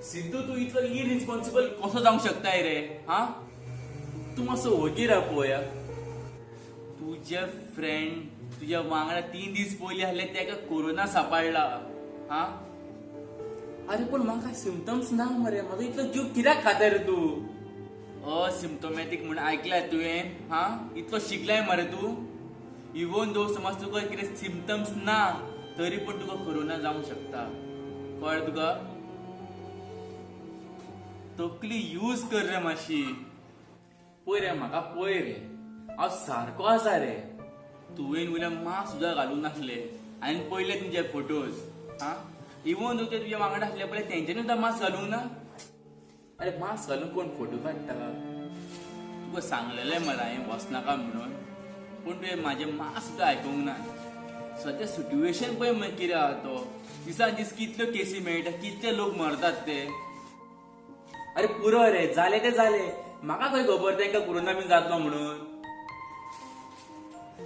सिद्धू तू इतलो इरिस्पॉन्सिबल कसो जावंक शकताय रे? हा, तू मातसो वगीर हा पळोवया. तुझे फ्रेंड तुझ्या वांगडा 3 दीस पयलीं आहले तेका कोरोना सांपाडला. हा, अरे पण म्हाका सिम्पटम्स ना मरे. म्हाजो इतलो जीव कित्याक खाता रे तू? असिम्टोमॅटिक म्हणून ऐकलाय तुवें? हा, इतलो शिकलाय मरे तू. इवन दो समज तुका कितें सिम्पटम्स ना तरी पण तुका कोरोना जावंक शकता. कळ्ळें तुका? तकली यूज कर रे मातशी. पळय रे, म्हाका पळय रे, हांव सारको आसा रे. तुवें उल्या मास्क सुद्दां घालूंक नासले आनी पळयले तुमचे फोटोज. हा, इवन दो ते तुज्या वांगडा आसले पळय तेंच्यांनी सुद्दां मास्क घालूंक ना. अरे मास्क घालून कोण फोटो काडटा? तुका सांगलेलें मरे हांवें वचनाका म्हणून, पूण तुवें म्हाजें मास्क सुद्दां आयकूंक ना. सद्या सिट्युएशन पळय मरे कितें आहा तो. दिसान दीस कितल्यो केसी मेळटा, कितले लोक मरतात ते. अरे पुरो रे, जाले ते जाले. म्हाका खंय खबर तेंका कोरोना बीन जातलो म्हणून.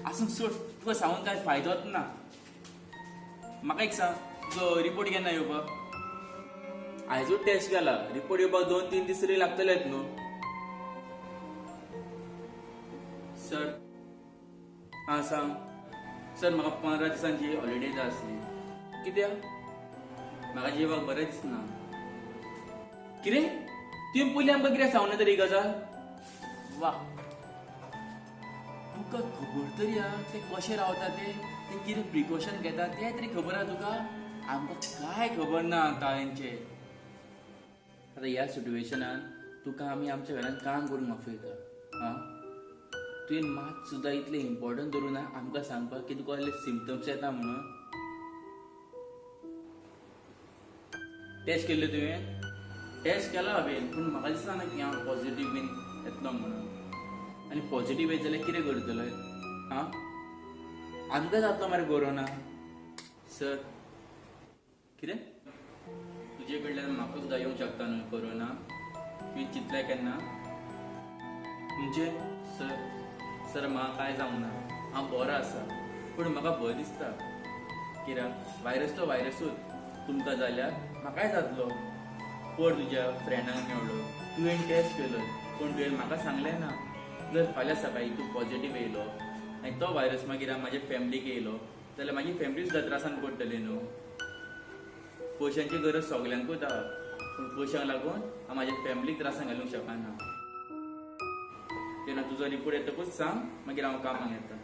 आसूं सोड, तुका सांगून काय फायदोच ना. म्हाका एक सांग, तुजो रिपोर्ट केन्ना येवपाक? आयजूच टेस्ट केला, रिपोर्ट येवपाक 2-3 दीस तरी लागतलेच न्हू. सर, हा सांग. सर, म्हाका 15 दिसांची हॉलिडे जाय आसली. कित्याक? म्हाका जेवपाक बरें दिसना. कितें? तुवें पयलीं आमकां कित्याक सांगूना तरी गजाल? वा, तुका खबर तरी हा ते कशें रावता ते कितें प्रिकॉशन घेता ते तरी खबर आहा तुका? आमकां काय खबर ना आतां हेंचे. आतां ह्या सिट्युएशनान तुका आमी आमच्या घरान काम करूंक माफयता. हा, तुवें मात सुद्दां इतलें इम्पॉर्टंट धरून आमकां सांगपाक की तुका असले सिम्पटम्स येता म्हणून. टेस्ट केल्ले तुवें? टेस्ट केला हांवें, पूण म्हाका दिसना की हांव पॉझिटिव्ह बीन येतलो म्हणून. आनी पॉझिटिव्ह येत जाल्यार कितें करतले? हा, आमकां जातलो मरे कोरोना. सर, कितें? तुजे कडल्यान म्हाका सुद्दां येवंक शकता न्हू कोरोना? तुवें चिंतलें केन्ना? म्हणजे सर म्हाका कांय जावंक ना. हांव बरो आसा, पूण म्हाका भंय दिसता. कित्याक वायरस तो वायरसूच. तुमकां जाल्यार म्हाकाय जातलो. पड तुज्या फ्रेंडांक मेवलो, तुवें टेस्ट केलो, पूण तुवें म्हाका सांगलें ना. जर फाल्यां सकाळी तूं पॉझिटिव्ह येयलो आनी तो वायरस मागीर म्हाज्या फॅमिलीक येयलो जाल्यार म्हाजी फॅमिली सुद्दां त्रासान पडटली न्हू. पयशांची गरज सगल्यांकूच आहा, पूण पयशांक लागून हांव म्हाज्या फॅमिलीक त्रासान घालूंक शकना. तेन्ना तुजो रिपोर्ट येतकूच सांग, मागीर हांव कामाक येता.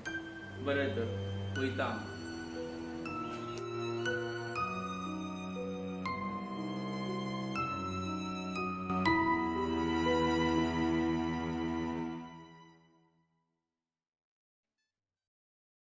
बरें तर, वयता हांव.